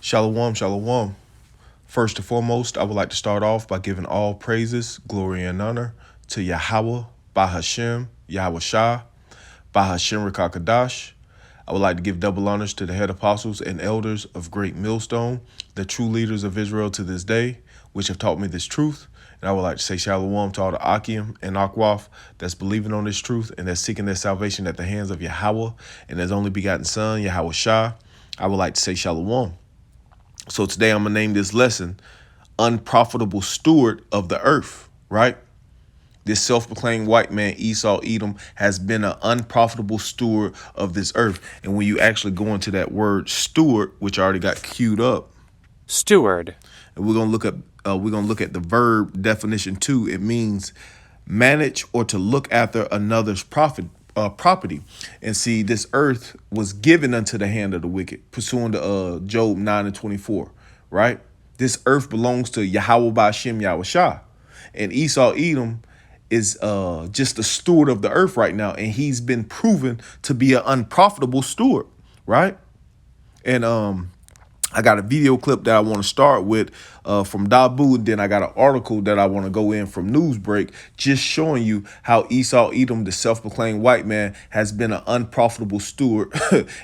Shalom, shalom. First and foremost, I would like to start off by giving all praises, glory, and honor to Yahawah, Bahashem, Yahawashi, Bahashem Rakakadash. I would like to give double honors to the head apostles and elders of Great Millstone, the true leaders of Israel to this day, which have taught me this truth. And I would like to say shalom to all the Akim and Akwaf that's believing on this truth and that's seeking their salvation at the hands of Yahawah and his only begotten son, Yahawashi. I would like to say shalom. So today I'm going to name this lesson, Unprofitable Steward of the Earth, right? This self-proclaimed white man, Esau Edom, has been an unprofitable steward of this earth. And when you actually go into that word steward, which I already got queued up, steward, and we're gonna look at the verb definition too. It means manage or to look after another's property. And see, this earth was given unto the hand of the wicked, pursuant to Job 9:24, right? This earth belongs to Yahawah Ba'ashem Yahawashi. And Esau Edom is just a steward of the earth right now, and he's been proven to be an unprofitable steward, right? And I got a video clip that I want to start with from Dabu, and then I got an article that I want to go in from Newsbreak, just showing you how Esau Edom, the self-proclaimed white man, has been an unprofitable steward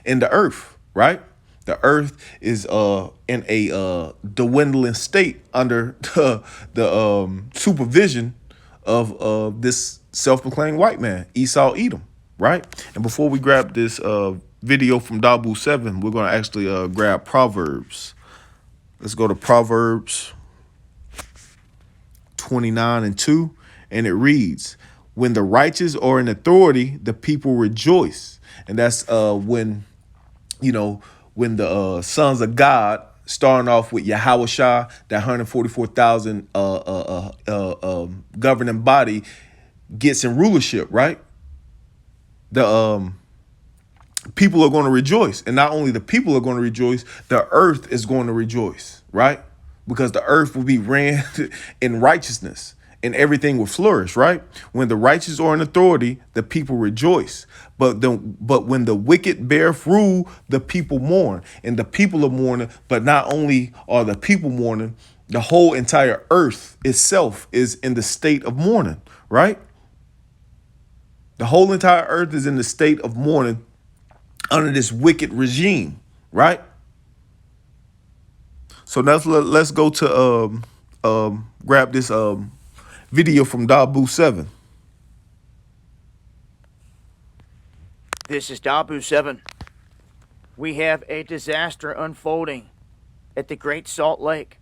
in the earth, right? The earth is in a dwindling state under the supervision of this self-proclaimed white man, Esau Edom, right? And before we grab this video from Dabu 7, we're going to actually grab Proverbs. Let's go to Proverbs 29:2, and it reads, when the righteous are in authority, the people rejoice. And that's when the sons of God, starting off with Yahawashi, that 144,000 governing body, gets in rulership, right? The people are going to rejoice. And not only the people are going to rejoice, the earth is going to rejoice, right? Because the earth will be ran in righteousness and everything will flourish, right? When the righteous are in authority, the people rejoice. But when the wicked beareth rule, the people mourn. And the people are mourning, but not only are the people mourning, the whole entire earth itself is in the state of mourning, right? The whole entire earth is in the state of mourning under this wicked regime, right? So let's go to grab this video from Dabu 7. This is Dabu 7. We have a disaster unfolding at the Great Salt Lake.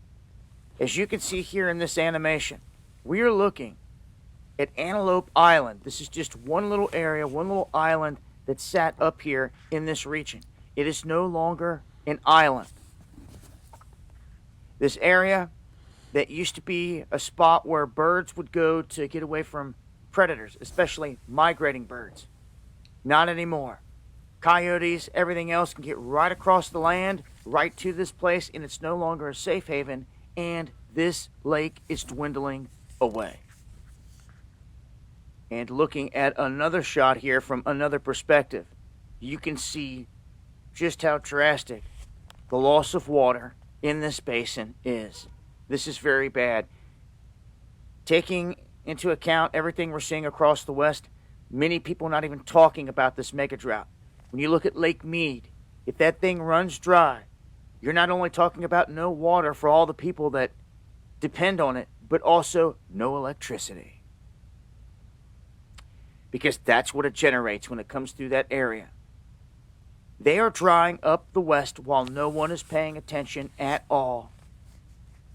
As you can see here in this animation, we are looking at Antelope Island. This is just one little area, one little island that sat up here in this region. It is no longer an island. This area that used to be a spot where birds would go to get away from predators, especially migrating birds. Not anymore. Coyotes, everything else can get right across the land, right to this place, and it's no longer a safe haven, and this lake is dwindling away. And looking at another shot here from another perspective, you can see just how drastic the loss of water in this basin is. This is very bad. Taking into account everything we're seeing across the West, many people are not even talking about this mega drought. When you look at Lake Mead, if that thing runs dry, you're not only talking about no water for all the people that depend on it, but also no electricity. Because that's what it generates when it comes through that area. They are drying up the West while no one is paying attention at all.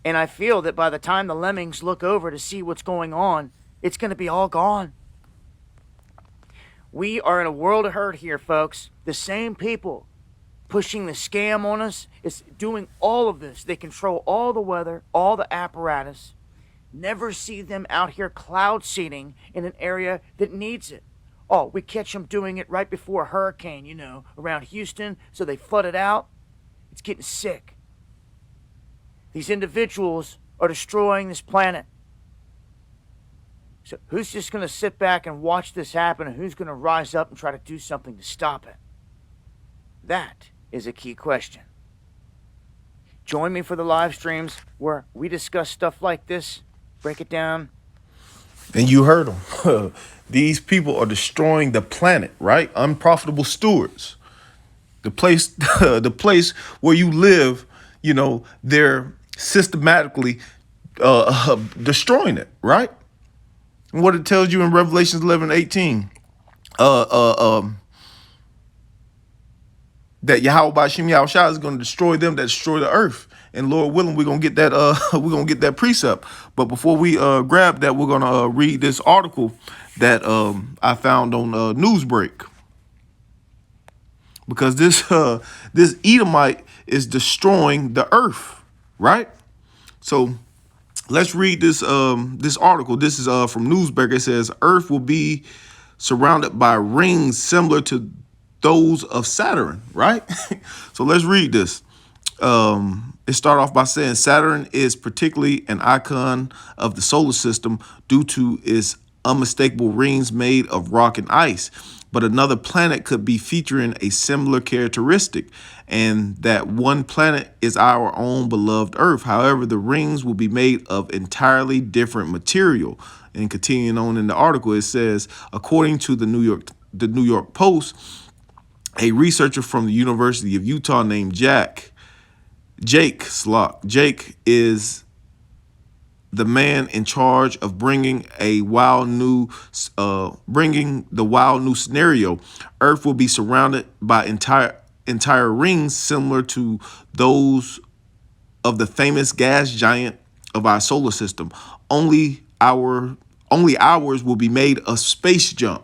And I feel that by the time the lemmings look over to see what's going on, it's going to be all gone. We are in a world of hurt here, folks. The same people pushing the scam on us is doing all of this. They control all the weather, all the apparatus. Never see them out here cloud seeding in an area that needs it. Oh, we catch them doing it right before a hurricane, around Houston, so they flood it out. It's getting sick. These individuals are destroying this planet. So who's just going to sit back and watch this happen, and who's going to rise up and try to do something to stop it? That is a key question. Join me for the live streams where we discuss stuff like this, break it down. And you heard them. These people are destroying the planet, right? Unprofitable stewards. The place, the place where you live, you know, they're systematically destroying it, right? And what it tells you in Revelations 11:18, that Yahawashi is going to destroy them that destroy the earth. And Lord willing, we're gonna get that we're gonna get that precept. But before we grab that, we're gonna read this article that I found on Newsbreak. Because this Edomite is destroying the earth, right? So let's read this this article. This is from Newsbreak. It says Earth will be surrounded by rings similar to those of Saturn, right? So let's read this. It started off by saying Saturn is particularly an icon of the solar system due to its unmistakable rings made of rock and ice. But another planet could be featuring a similar characteristic, and that one planet is our own beloved Earth. However, the rings will be made of entirely different material. And continuing on in the article, it says, according to the New York Post, a researcher from the University of Utah named Jake Slock. Jake is the man in charge of bringing the wild new scenario. Earth will be surrounded by entire rings similar to those of the famous gas giant of our solar system. Only ours will be made of space junk.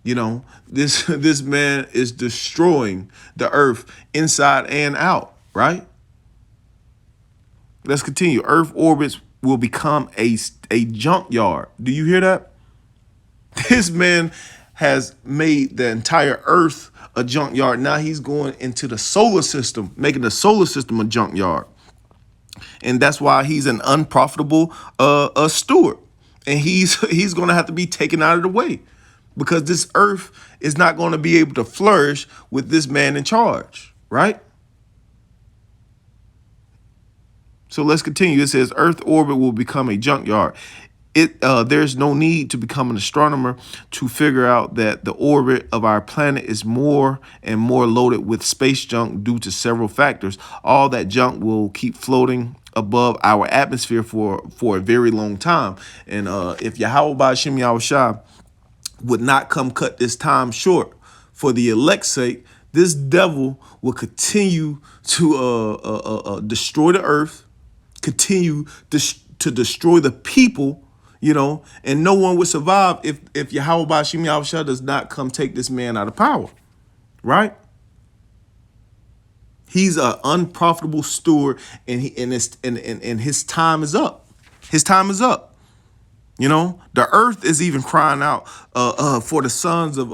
You know, this man is destroying the earth inside and out, right? Let's continue. Earth orbits will become a junkyard. Do you hear that? This man has made the entire earth a junkyard. Now he's going into the solar system, making the solar system a junkyard. And that's why he's an unprofitable steward. And he's going to have to be taken out of the way, because this earth is not going to be able to flourish with this man in charge, right? So let's continue. It says Earth orbit will become a junkyard. There's no need to become an astronomer to figure out that the orbit of our planet is more and more loaded with space junk due to several factors. All that junk will keep floating above our atmosphere for a very long time. And if Yahawashi would not come cut this time short for the elect's sake, this devil will continue to destroy the earth, continue to destroy the people, you know, and no one would survive if Yahawashi does not come take this man out of power, right? He's an unprofitable steward, and his time is up. His time is up. You know, the earth is even crying out for the sons of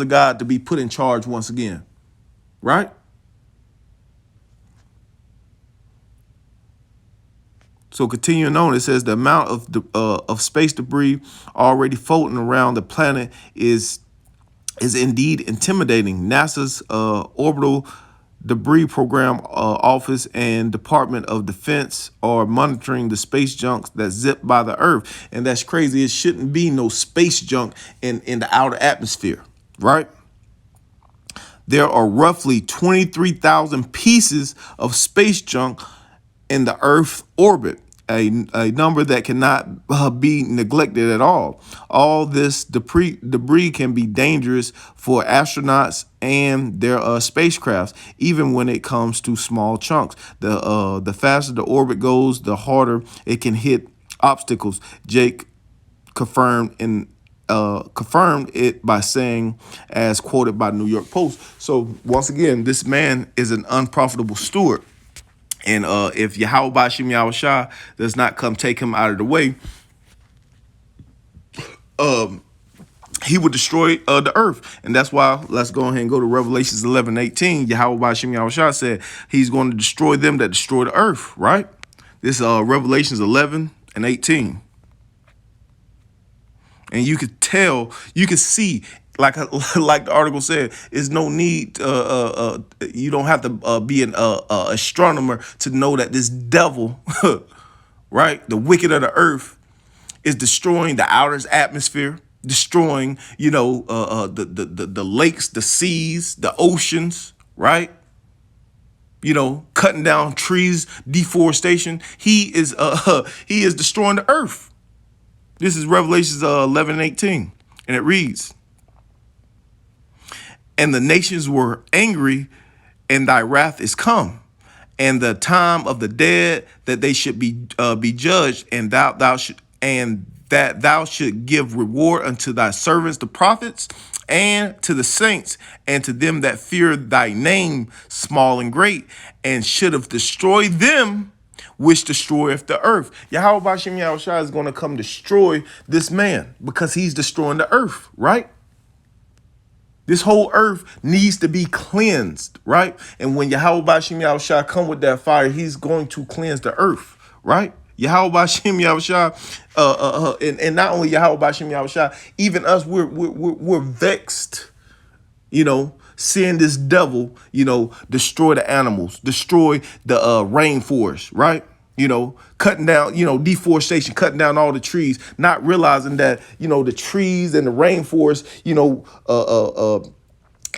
God to be put in charge once again, right? So continuing on, it says the amount of space debris already floating around the planet is indeed intimidating. NASA's orbital debris program office and Department of Defense are monitoring the space junk that zip by the earth. And that's crazy. It shouldn't be no space junk in the outer atmosphere, right? There are roughly 23,000 pieces of space junk in the Earth orbit, a number that cannot be neglected at all. All this debris can be dangerous for astronauts and their spacecrafts, even when it comes to small chunks. The faster the orbit goes, the harder it can hit obstacles. Jake confirmed it by saying, as quoted by New York Post. So once again, this man is an unprofitable steward. And if Yahawashi does not come take him out of the way, he would destroy the earth. And that's why let's go ahead and go to Revelations 11:18. Yahawashi said he's going to destroy them that destroy the earth, right? This Revelations 11:18. And you could see Like like the article said, is no need. You don't have to be an astronomer to know that this devil, right, the wicked of the earth, is destroying the outer atmosphere, destroying, the lakes, the seas, the oceans, right? Cutting down trees, deforestation. He is he is destroying the earth. This is Revelations 11:18, and it reads, "And the nations were angry, and thy wrath is come, and the time of the dead that they should be judged, and that thou should give reward unto thy servants the prophets, and to the saints, and to them that fear thy name, small and great, and should have destroyed them which destroyeth the earth." Yahawashi is going to come destroy this man because he's destroying the earth, right? This whole earth needs to be cleansed, right? And when Yahawashi come with that fire, he's going to cleanse the earth, right? Yahawashi, and not only Yahawashi, even us, we're vexed, seeing this devil, destroy the animals, destroy the rainforest, right? Cutting down, deforestation, cutting down all the trees, not realizing that, the trees and the rainforest,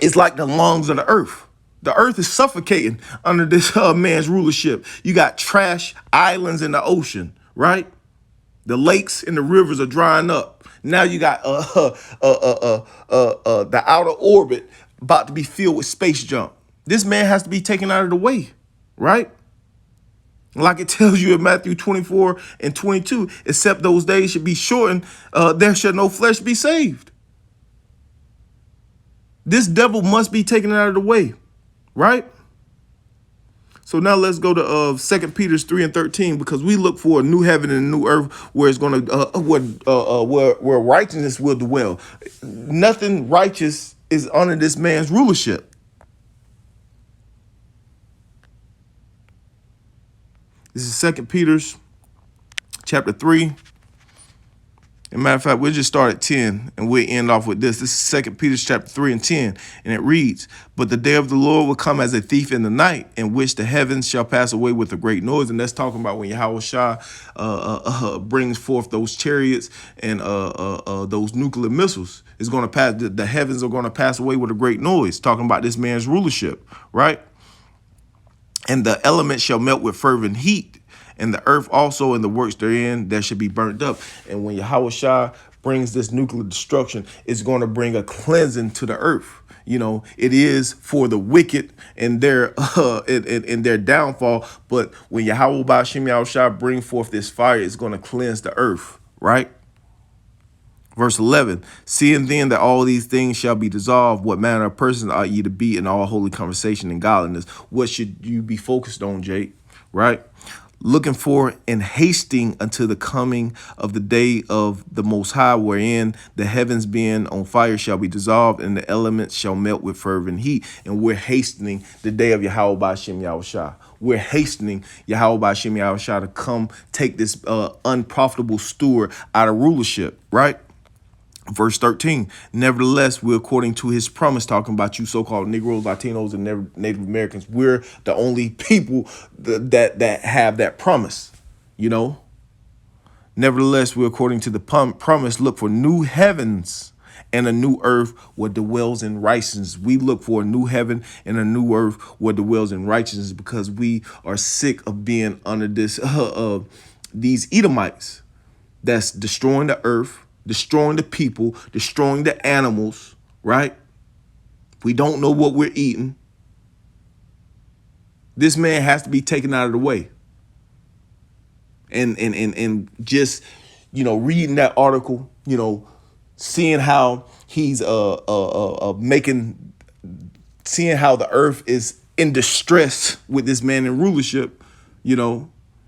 it's like the lungs of the earth. The earth is suffocating under this man's rulership. You got trash islands in the ocean, right? The lakes and the rivers are drying up. Now you got the outer orbit about to be filled with space junk. This man has to be taken out of the way, right? Like it tells you in Matthew 24:22, except those days should be shortened, there shall no flesh be saved. This devil must be taken out of the way, right? So now let's go to 2 Peter 3:13, because we look for a new heaven and a new earth where it's going to where righteousness will dwell. Nothing righteous is under this man's rulership. This is 2 Peter's chapter 3. As a matter of fact, we'll just start at 10 and we'll end off with this. This is 2 Peter chapter 3 and 10. And it reads, "But the day of the Lord will come as a thief in the night, in which the heavens shall pass away with a great noise." And that's talking about when Yahawashi brings forth those chariots and those nuclear missiles. It's going to pass. The heavens are going to pass away with a great noise. Talking about this man's rulership, right? "And the elements shall melt with fervent heat, and the earth also and the works therein that should be burnt up." And when Yahawashi brings this nuclear destruction, it's going to bring a cleansing to the earth. It is for the wicked and their in their downfall. But when Yahawashi bring forth this fire, it's going to cleanse the earth, right? Verse 11, "Seeing then that all these things shall be dissolved, what manner of persons ought ye to be in all holy conversation and godliness?" What should you be focused on, Jake? Right? "Looking for and hasting unto the coming of the day of the Most High, wherein the heavens being on fire shall be dissolved, and the elements shall melt with fervent heat." And we're hastening the day of Yahawashi. We're hastening Yahawashi to come take this unprofitable steward out of rulership, right? Verse 13, "Nevertheless, we're according to his promise," talking about you so-called Negroes, Latinos, and Native Americans. We're the only people that have that promise, "Nevertheless, we're according to the promise, look for new heavens and a new earth where dwells in righteousness." We look for a new heaven and a new earth where dwells in righteousness because we are sick of being under this these Edomites that's destroying the earth, destroying the people, destroying the animals, right? We don't know what we're eating. This man has to be taken out of the way. And just, reading that article, seeing how he's seeing how the earth is in distress with this man in rulership,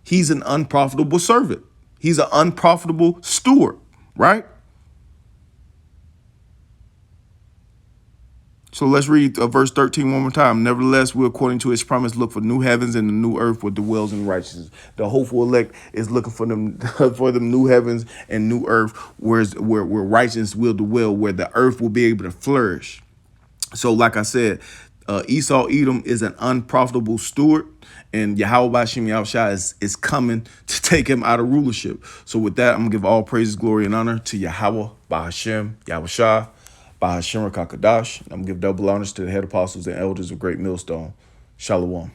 he's an unprofitable servant. He's an unprofitable steward. Right? So let's read verse 13 one more time. Nevertheless, we, according to his promise, look for new heavens and the new earth with dwells in righteousness. The hopeful elect is looking for them for them new heavens and new earth, where righteousness will dwell, where the earth will be able to flourish. So, like I said, Esau Edom is an unprofitable steward, and Yahawashi is coming to take him out of rulership. So, with that, I'm gonna give all praises, glory, and honor to Yahawah, Bahashem, Yahawashi, Bahashem Rakakadash. I'm gonna give double honors to the head apostles and elders of Great Millstone. Shalom.